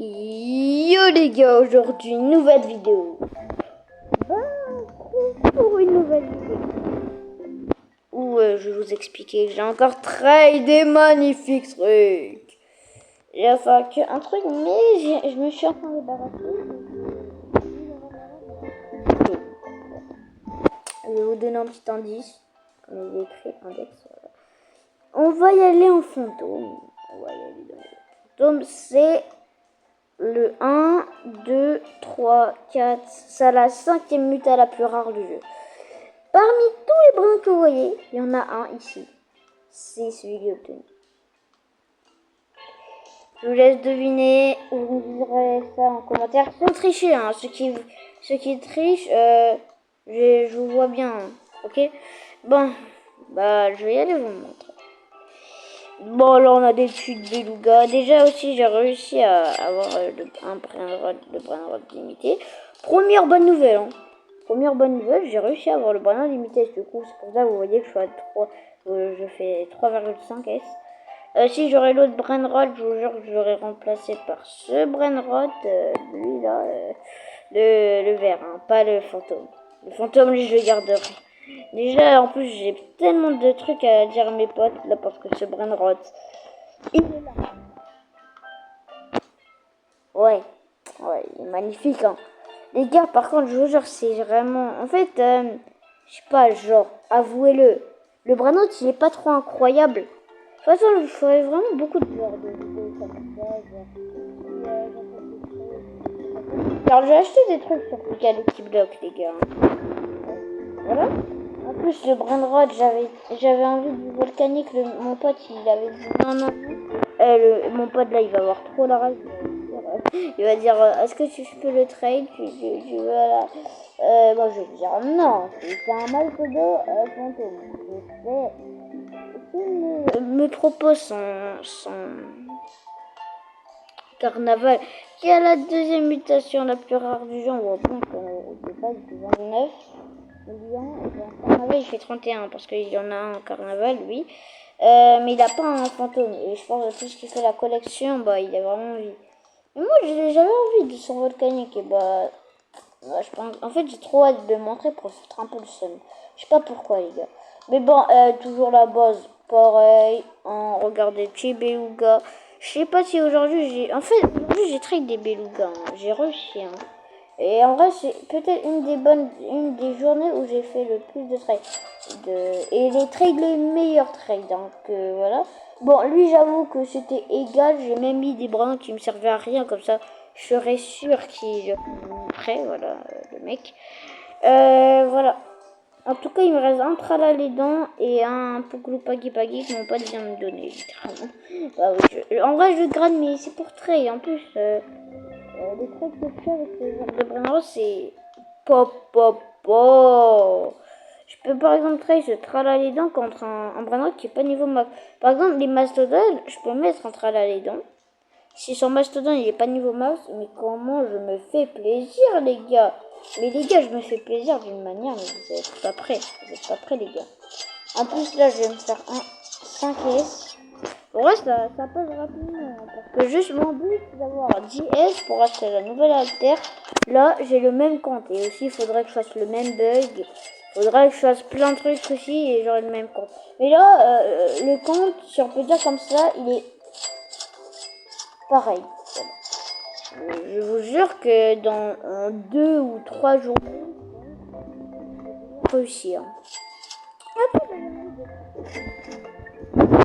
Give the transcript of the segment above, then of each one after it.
Yo les gars, aujourd'hui nouvelle vidéo. Pour une nouvelle vidéo où je vais vous expliquer que j'ai encore trade des magnifiques trucs. J'ai enfin qu'un truc, mais je me suis enfin débarrassé. Je vais vous donner un petit indice. Comme il est écrit index. Voilà. On va y aller en fantôme. On va y aller dans le fantôme. C'est le 1, 2, 3, 4, c'est la 5e muta la plus rare du jeu. Parmi tous les brins que vous voyez, il y en a un ici. C'est celui que j'ai obtenu. Je vous laisse deviner ou vous me direz ça en commentaire. Sans tricher, hein. Ceux qui trichent, je vous vois bien. Hein. Ok. Bon, bah je vais y aller vous montrer. Bon, là on a des tuiles beluga. Déjà aussi, j'ai réussi à avoir un brainrod limité. Première bonne nouvelle, hein. Première bonne nouvelle, j'ai réussi à avoir le brainrod limité. Du coup, c'est pour ça que vous voyez que je suis à 3, je fais 3,5 S. Si j'aurais l'autre brainrod, je vous jure que je l'aurais remplacé par ce brainrod, lui là, le vert, hein, pas le fantôme. Le fantôme, lui, je le garderai. Déjà, en plus, j'ai tellement de trucs à dire à mes potes, là, parce que ce brainrod, il est là. Ouais, il est magnifique, hein. Les gars, par contre, je vous jure, c'est vraiment... En fait, je sais pas, genre, avouez-le, le brainrod, il est pas trop incroyable. De toute façon, je ferais vraiment beaucoup de genres de vidéos comme ça, alors, j'ai acheté des trucs sur Galaxy Block, les gars. Voilà. En plus, le brainrod, j'avais envie du volcanique. Mon pote, il avait dit non. Mon pote, là, il va avoir trop la rage. Il va dire est-ce que tu peux le trade tu veux là moi, je vais dire non. C'est un malpado fantôme. Me propose son carnaval qui a la 2e mutation la plus rare du genre. Bon, de base, du 29 millions. Et bien, carnaval, il fait 31 parce qu'il y en a un carnaval, lui. Mais il n'a pas un fantôme. Et je pense que tout ce qui fait la collection, bah, il a vraiment envie. Mais moi, j'avais envie de son volcanique. Et bah, je pense, en fait, j'ai trop hâte de le montrer pour foutre un peu le seum. Je sais pas pourquoi, les gars. Mais bon, toujours la base, pareil. Hein, regardez, petit beluga. Je sais pas si aujourd'hui j'ai. En fait, aujourd'hui j'ai trade des belugas. Hein. J'ai réussi. Hein. Et en vrai, c'est peut-être une des journées où j'ai fait le plus de trades. Et les trades, les meilleurs trades. Donc voilà. Bon, lui, j'avoue que c'était égal. J'ai même mis des brins qui me servaient à rien. Comme ça, je serais sûr qu'il prêt. Voilà, le mec. Voilà. En tout cas, il me reste un tralala et un Pouglou Pagi Pagi que mon pote vient me donner, littéralement. Bah oui, en vrai, je grade, mais c'est pour trade. En plus, les trucs que je fais avec les arbres de brainrod, c'est pop. Je peux par exemple trade ce tralala contre un brainrod qui est pas niveau max. Par exemple, les mastodons, je peux mettre un tralala. Si son mastodon il est pas niveau max, mais comment je me fais plaisir, les gars. Mais les gars, je me fais plaisir d'une manière, mais vous êtes pas prêts. Vous êtes pas prêts, les gars. En plus, là, je vais me faire un 5S. Pour vrai, ça passe rapidement. Parce que juste mon but, c'est d'avoir 10S pour acheter la nouvelle alter. Là, j'ai le même compte. Et aussi, il faudrait que je fasse le même bug. Il faudrait que je fasse plein de trucs aussi et j'aurai le même compte. Mais là, le compte, si on peut dire comme ça, il est pareil. Je vous jure que dans 2 ou 3 jours, réussir.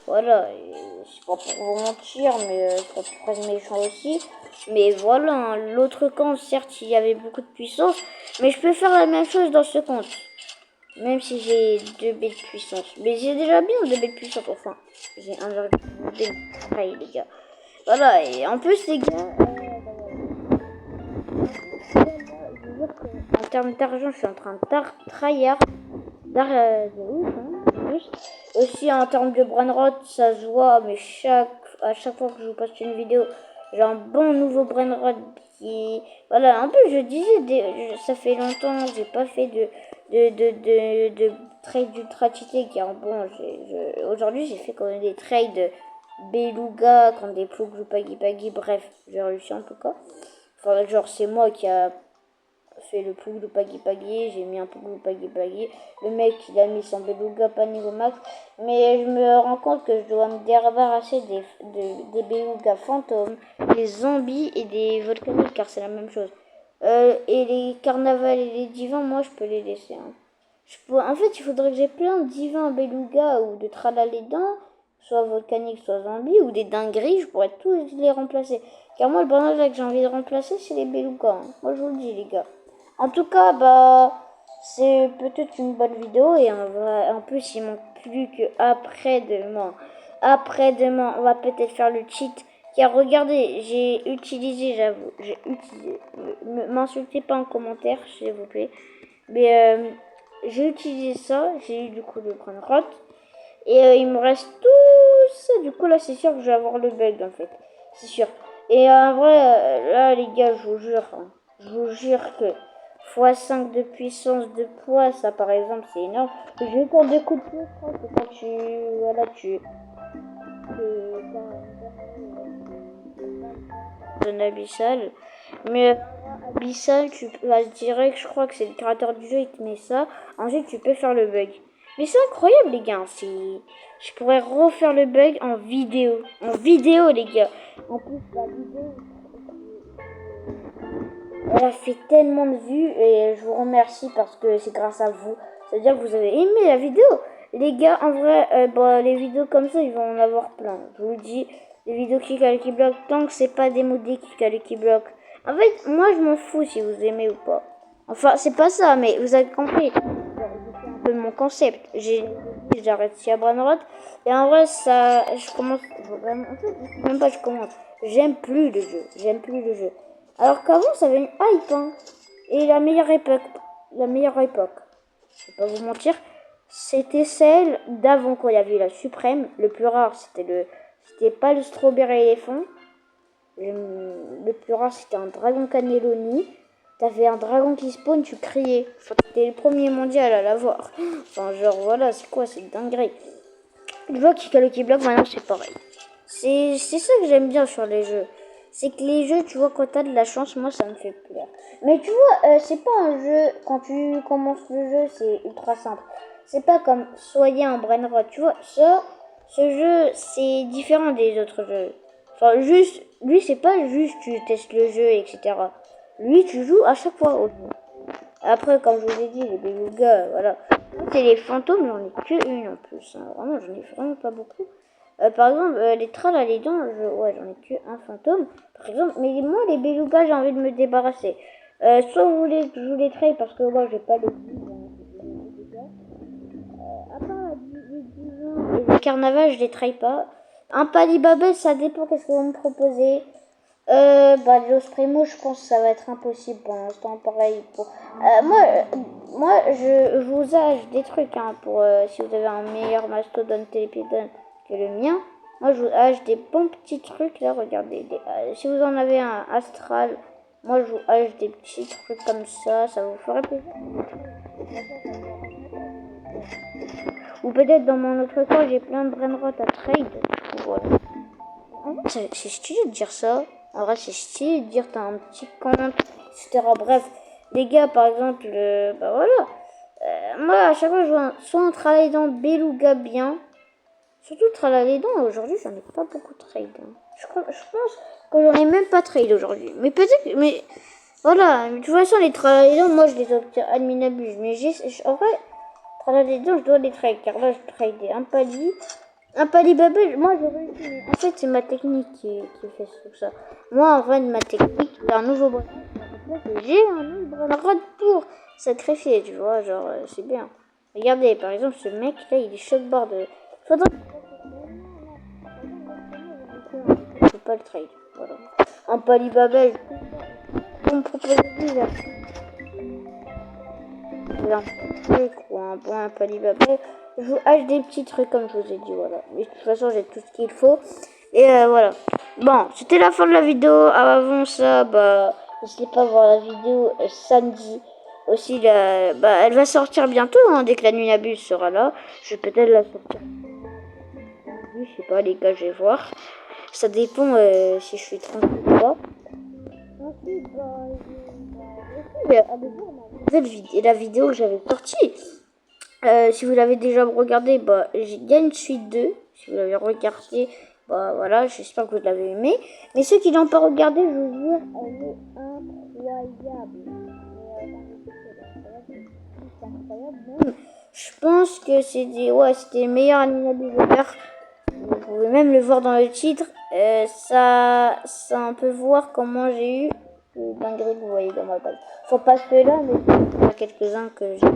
Voilà, c'est pas pour vous mentir, mais c'est pas pour être méchant aussi. Mais voilà, hein, l'autre compte, certes, il y avait beaucoup de puissance, mais je peux faire la même chose dans ce compte. Même si j'ai 2 baies de puissance. Mais j'ai déjà bien 2 baies de puissance, enfin. J'ai 1,2 pareil, les gars. Voilà, et en plus, les gars... en termes d'argent, je suis en train de tryhard. De ouf, hein, aussi en termes de brainrod, ça se voit, mais à chaque fois que je vous poste une vidéo, j'ai un bon nouveau brainrod qui... Voilà, un peu, je disais, ça fait longtemps que j'ai pas fait de trade d'ultra cheaté, car bon, aujourd'hui j'ai fait quand même des trades Beluga contre des Plouglou Paggy Paggy. Bref, j'ai réussi en tout cas. Enfin, genre, c'est moi qui a fait le Plouglou Paggy Paggy. J'ai mis un Plouglou Paggy Paggy. Le mec, il a mis son Beluga pas niveau max. Mais je me rends compte que je dois me débarrasser des Beluga fantômes, des zombies et des volcaniques, car c'est la même chose. Et les carnavals et les divins, moi, je peux les laisser. Hein. En fait, il faudrait que j'ai plein de divins beluga ou de tralalédans, soit volcaniques, soit zombies, ou des dingueries, je pourrais tous les remplacer. Car moi, le bandage que j'ai envie de remplacer, c'est les belugas. Hein. Moi, je vous le dis, les gars. En tout cas, bah, c'est peut-être une bonne vidéo, et en plus, il manque plus que après-demain. Après-demain, on va peut-être faire le cheat. Car regardez, j'ai utilisé, j'avoue, j'ai utilisé. M'insultez pas en commentaire, s'il vous plaît. Mais j'ai utilisé ça, j'ai eu du coup le Brainrot. Et il me reste tout ça. Du coup, là, c'est sûr que je vais avoir le bug en fait. C'est sûr. Et en vrai, là, les gars, je vous jure, hein, je vous jure que x5 de puissance de poids, ça par exemple, c'est énorme. J'ai encore des coups de pied, je crois que quand tu. Voilà, zone abyssale. Mais abyssal, tu vas direct, je crois que c'est le créateur du jeu, il te met ça. Ensuite, tu peux faire le bug. Mais c'est incroyable, les gars. Je pourrais refaire le bug en vidéo. En vidéo, les gars. En plus, la vidéo, elle a fait tellement de vues et je vous remercie parce que c'est grâce à vous. C'est-à-dire que vous avez aimé la vidéo. Les gars, en vrai, bah, les vidéos comme ça, ils vont en avoir plein. Je vous le dis, les vidéos qui calent qui bloquent, tant que c'est pas des modés qui calent qui bloquent. En fait, moi, je m'en fous si vous aimez ou pas. Enfin, c'est pas ça, mais vous avez compris. C'est un peu mon concept. J'arrête si à Brainrot. Et en vrai, ça, je commence vraiment. En fait, même pas je commence. J'aime plus le jeu. J'aime plus le jeu. Alors qu'avant, ça avait une hype, hein. Et la meilleure époque, je vais pas vous mentir, c'était celle d'avant quand il y avait la suprême. Le plus rare, c'était pas le strawberry éléphant. Le plus rare, c'était un dragon cannelloni. T'avais un dragon qui spawn, tu criais. Enfin, t'étais le premier mondial à l'avoir. Enfin, genre, voilà, c'est quoi, c'est dinguerie. Je vois qui bloque, maintenant, c'est pareil. C'est ça que j'aime bien sur les jeux. C'est que les jeux, tu vois, quand t'as de la chance, moi, ça me fait peur. Mais tu vois, c'est pas un jeu, quand tu commences le jeu, c'est ultra simple. C'est pas comme Soyez un Brainrot, tu vois. Ce jeu, c'est différent des autres jeux. Enfin, juste, lui, c'est pas juste tu testes le jeu, etc. Lui, tu joues à chaque fois au jeu. Après, comme je vous ai dit, les belugas, voilà. C'est les fantômes, j'en ai que une en plus. Hein. Vraiment, j'en ai vraiment pas beaucoup. Par exemple, les trolls à les dents, ouais, j'en ai que un fantôme. Par exemple, mais moi, les belugas, j'ai envie de me débarrasser. Soit vous voulez que je vous les trade parce que moi, j'ai pas les à part les divins et les carnavals, je les trade pas. Un palibabel, ça dépend qu'est-ce que vous me proposez. Bah, Los Primo, je pense que ça va être impossible pour l'instant. Pareil pour. Moi, je vous âge des trucs hein, pour si vous avez un meilleur mastodonte télépédone que le mien. Moi, je vous âge des bons petits trucs là. Regardez, si vous en avez un astral, moi je vous âge des petits trucs comme ça vous ferait plaisir. Ou peut-être dans mon autre corps, j'ai plein de brainrot à trade. Voilà. C'est stylé de dire ça. En vrai, c'est stylé de dire t'as un petit compte, etc. Bref, les gars, par exemple, bah voilà. Moi, à chaque fois, je vois soit un travail dans Beluga bien. Surtout le travail dans aujourd'hui, j'en ai pas beaucoup de trade. Hein. Je pense que j'en ai même pas trade aujourd'hui. Mais peut-être, mais voilà. De toute façon, les travails moi, je les obtiens adminabuse. Mais en vrai, travail je dois les trade. Car là, je trade un palier. Un palibabel, moi j'ai réussi. En fait, c'est ma technique qui fait tout ça. Moi, en vrai, ma technique, c'est un nouveau bras. J'ai un nouveau bras pour sacrifier, tu vois. Genre, c'est bien. Regardez, par exemple, ce mec là, il est choc-board. Faudrait. Je peux pas le trade. Voilà. Un palibabel, vous me proposez déjà. Un truc ou un bon un palibabel. Je vous hache des petits trucs comme je vous ai dit, voilà. Mais de toute façon, j'ai tout ce qu'il faut. Et voilà. Bon, c'était la fin de la vidéo. Avant ça, bah, n'hésitez pas à voir la vidéo samedi. Aussi, bah, elle va sortir bientôt, hein, dès que la Nunabus sera là. Je vais peut-être la sortir plus, je sais pas les gars, je vais voir. Ça dépend si je suis tranquille ou pas. Ensuite, la vidéo que j'avais sortie. Si vous l'avez déjà regardé, bah, il y a une suite 2. Si vous l'avez regardé, bah voilà, j'espère que vous l'avez aimé. Mais ceux qui l'ont pas regardé, je vous jure, elle est incroyable. C'est incroyable même. Je pense que c'était le meilleur animalisateur. Vous pouvez même le voir dans le titre. Ça on peut voir comment j'ai eu les dingueries que vous voyez dans ma page. Faut pas ceux-là, mais il y en a quelques-uns que j'ai.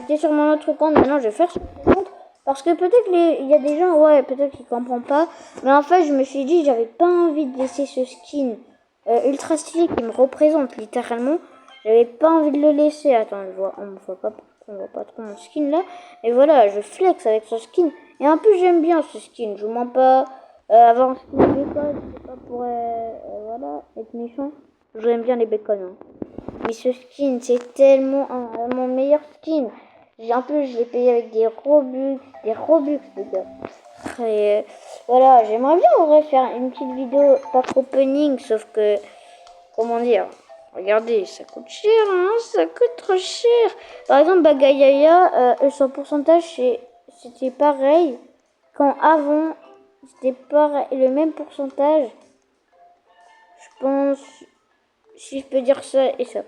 J'étais sur mon autre compte, maintenant je vais faire sur mon compte. Parce que peut-être il y a des gens, peut-être qu'ils comprennent pas. Mais en fait, je me suis dit, j'avais pas envie de laisser ce skin ultra stylé qui me représente littéralement. J'avais pas envie de le laisser. Attends, on voit pas trop mon skin là. Et voilà, je flex avec ce skin. Et en plus, j'aime bien ce skin. Je mens pas. Avoir un skin de bacon, c'est pas pour voilà, être méchant. J'aime bien les bacons. Hein. Mais ce skin, c'est tellement mon meilleur skin. En plus, je l'ai payé avec des Robux, les gars. Et voilà, j'aimerais bien en vrai faire une petite vidéo pack opening, sauf que, comment dire, regardez, ça coûte cher, hein, ça coûte trop cher. Par exemple, Bagayaya, son pourcentage, c'était pareil. Quand avant, c'était pareil, le même pourcentage. Je pense, si je peux dire ça, et ça.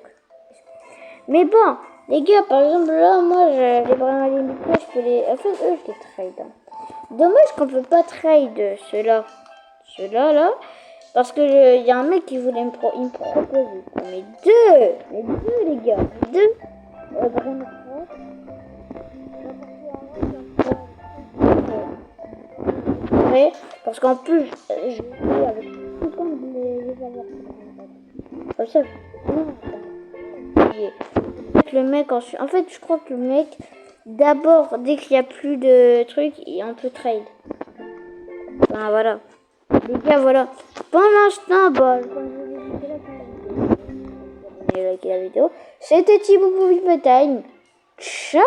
Mais bon, les gars, par exemple, là, moi, les vraiment limités, je peux les... En fait, eux, je les trade. Hein. Dommage qu'on peut pas trade ceux-là. Ceux-là, là. Parce que il y a un mec qui voulait me proposer. Mais deux, les gars. Deux. Vraiment. Ouais, parce qu'en plus, je joue avec tout le temps les avoir. Comme ça, le mec en fait je crois que le mec d'abord dès qu'il y a plus de trucs on peut trade. Enfin voilà les gars, voilà pour l'instant comme je vous ai dit la vidéo, c'était Thibaut pour Time. Ciao.